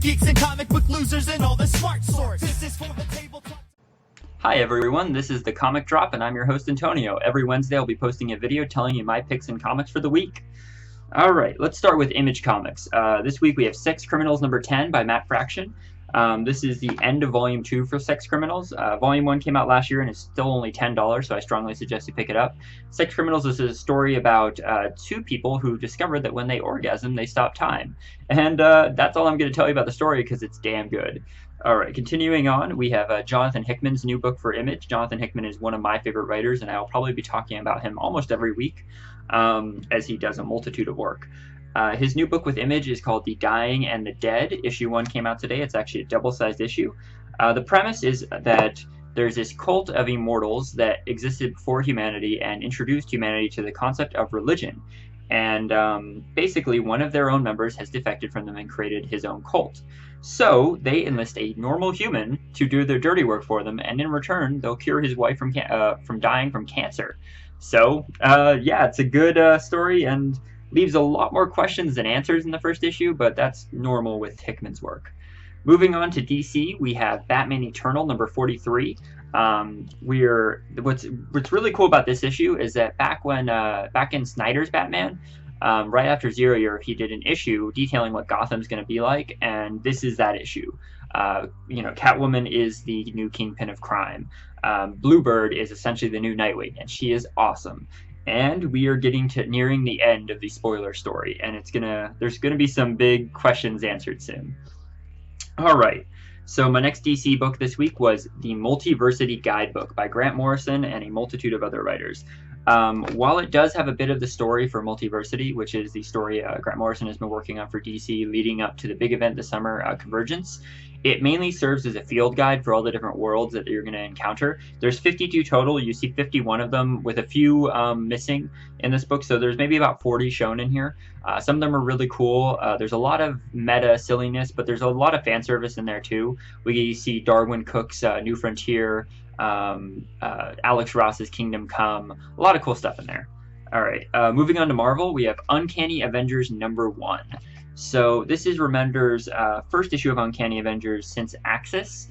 geeks and comic book losers and all the smart sorts. This is for the tabletop. Hi everyone, this is the Comic Drop and I'm your host Antonio. Every Wednesday I'll be posting a video telling you my picks in comics for the week. Alright, let's start with Image Comics. This week we have Sex Criminals number 10 by Matt Fraction. This is the end of Volume 2 for Sex Criminals. Volume 1 came out last year and is still only $10, so I strongly suggest you pick it up. Sex Criminals is a story about two people who discovered that when they orgasm, they stop time. And that's all I'm going to tell you about the story because it's damn good. Alright, continuing on, we have Jonathan Hickman's new book for Image. Jonathan Hickman is one of my favorite writers, and I'll probably be talking about him almost every week, as he does a multitude of work. His new book with Image is called The Dying and the Dead. Issue 1 came out today. It's actually a double-sized issue. The premise is that there's this cult of immortals that existed before humanity and introduced humanity to the concept of religion. And basically, one of their own members has defected from them and created his own cult. So they enlist a normal human to do their dirty work for them, and in return, they'll cure his wife from dying from cancer. So, yeah, it's a good story and leaves a lot more questions than answers in the first issue, but that's normal with Hickman's work. Moving on to DC, we have Batman Eternal number 43. What's really cool about this issue is that back in Snyder's Batman, right after Zero Year, he did an issue detailing what Gotham's going to be like, and this is that issue. Catwoman is the new kingpin of crime. Bluebird is essentially the new Nightwing, and she is awesome. And we are nearing the end of the spoiler story, and there's gonna be some big questions answered soon. All right. So my next DC book this week was the Multiversity Guidebook by Grant Morrison and a multitude of other writers. While it does have a bit of the story for Multiversity, which is the story Grant Morrison has been working on for DC leading up to the big event this summer, Convergence, it mainly serves as a field guide for all the different worlds that you're going to encounter. There's 52 total. You see 51 of them with a few missing in this book, so there's maybe about 40 shown in here. Some of them are really cool. There's a lot of meta silliness, but there's a lot of fan service in there too. We see Darwin Cook's New Frontier, Alex Ross's Kingdom Come, a lot of cool stuff in there. All right, moving on to Marvel, we have Uncanny Avengers number 1. So this is Remender's first issue of Uncanny Avengers since Axis,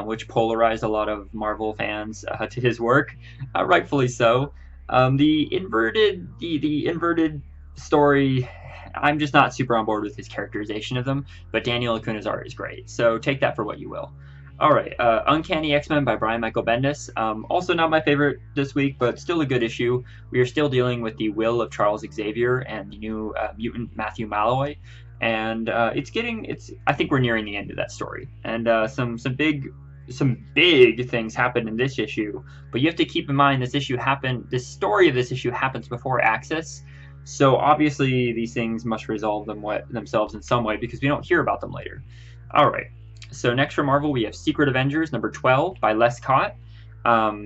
which polarized a lot of Marvel fans to his work, rightfully so. The inverted story, I'm just not super on board with his characterization of them, but Daniel Acuna's art is great, so take that for what you will. All right, Uncanny X-Men by Brian Michael Bendis. Also not my favorite this week, but still a good issue. We are still dealing with the will of Charles Xavier and the new mutant Matthew Malloy, and I think we're nearing the end of that story. And some big things happen in this issue, but you have to keep in mind the story of this issue happens before Axis. So obviously these things must resolve themselves in some way because we don't hear about them later. All right. So next for Marvel, we have Secret Avengers number 12 by Les Cott.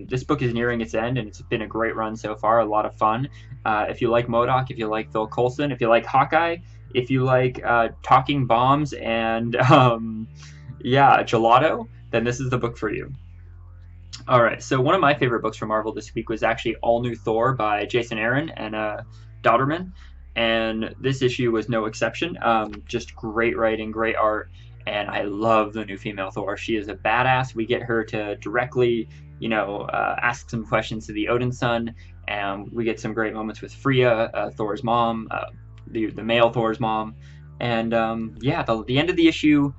This book is nearing its end, and it's been a great run so far, a lot of fun. If you like MODOK, if you like Phil Coulson, if you like Hawkeye, if you like talking bombs and, gelato, then this is the book for you. All right, so one of my favorite books from Marvel this week was actually All New Thor by Jason Aaron and Dodderman, and this issue was no exception. Just great writing, great art. And I love the new female Thor. She is a badass. We get her to directly, ask some questions to the Odin son, and we get some great moments with Freya, Thor's mom, the male Thor's mom. And the end of the issue,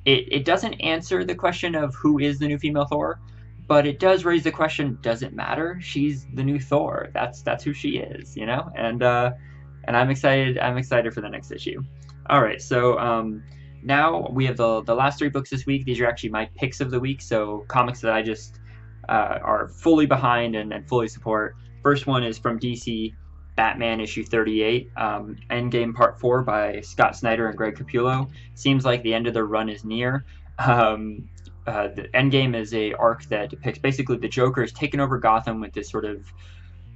it doesn't answer the question of who is the new female Thor, but it does raise the question: does it matter? She's the new Thor. That's who she is, And I'm excited. I'm excited for the next issue. All right, so. Now we have the last 3 books this week. These are actually my picks of the week, so comics that I just are fully behind and fully support. First one is from DC, Batman issue 38, Endgame Part 4 by Scott Snyder and Greg Capullo. Seems like the end of their run is near. The Endgame is a arc that depicts basically the Joker has taken over Gotham with this sort of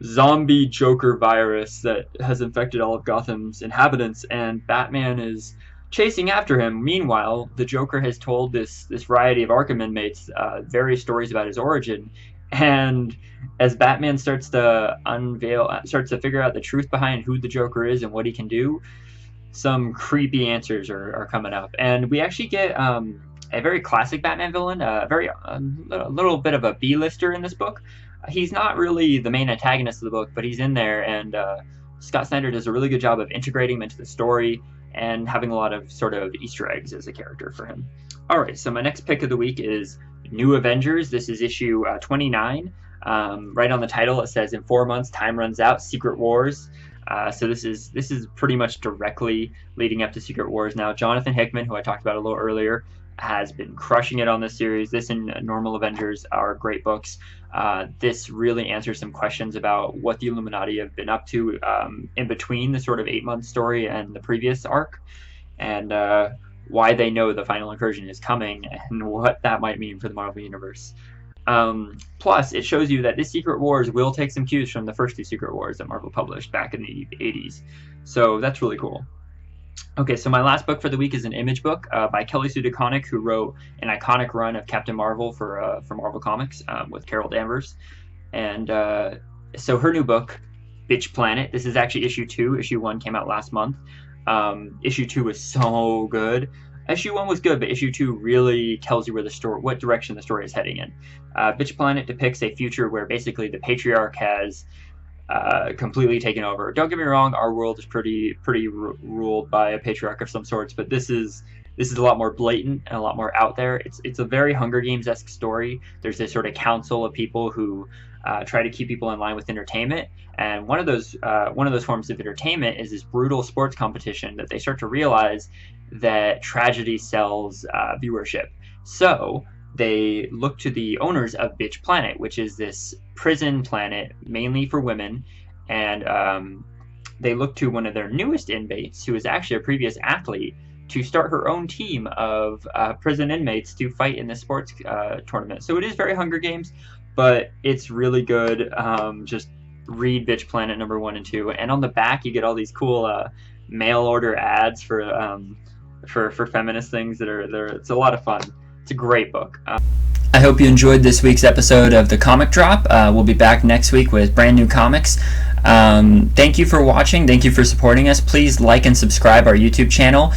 zombie Joker virus that has infected all of Gotham's inhabitants, and Batman is chasing after him. Meanwhile, the Joker has told this variety of Arkham inmates various stories about his origin, and as Batman starts to figure out the truth behind who the Joker is and what he can do, some creepy answers are coming up, and we actually get a very classic Batman villain, a little bit of a B-lister in this book. He's not really the main antagonist of the book, but he's in there, and Scott Snyder does a really good job of integrating him into the story and having a lot of sort of Easter eggs as a character for him. All right, so my next pick of the week is New Avengers. This is issue 29. Right on the title, it says, "In 4 months, time runs out. Secret Wars." So this is pretty much directly leading up to Secret Wars. Now, Jonathan Hickman, who I talked about a little earlier, has been crushing it on this series. This and Normal Avengers are great books. This really answers some questions about what the Illuminati have been up to in between the sort of 8-month story and the previous arc, and why they know the final incursion is coming and what that might mean for the Marvel Universe. Plus, it shows you that this Secret Wars will take some cues from the first 2 Secret Wars that Marvel published back in the 80s. So that's really cool. Okay, so my last book for the week is an Image book by Kelly Sue DeConnick, who wrote an iconic run of Captain Marvel for Marvel Comics with Carol Danvers. And so her new book, Bitch Planet, this is actually issue 2. Issue 1 came out last month. Issue 2 was so good. Issue 1 was good, but issue 2 really tells you what direction the story is heading in. Bitch Planet depicts a future where basically the patriarch has completely taken over. Don't get me wrong, our world is pretty ruled by a patriarch of some sorts, but this is a lot more blatant and a lot more out there. It's a very Hunger Games-esque story. There's this sort of council of people who try to keep people in line with entertainment, and one of those forms of entertainment is this brutal sports competition that they start to realize that tragedy sells viewership. So they look to the owners of Bitch Planet, which is this prison planet mainly for women, and they look to one of their newest inmates, who is actually a previous athlete, to start her own team of prison inmates to fight in this sports tournament. So it is very Hunger Games, but it's really good. Just read Bitch Planet number 1 and 2, and on the back you get all these cool mail order ads for feminist things that are there. It's a lot of fun. It's a great book. I hope you enjoyed this week's episode of The Comic Drop. We'll be back next week with brand new comics. Thank you for watching. Thank you for supporting us. Please like and subscribe our YouTube channel.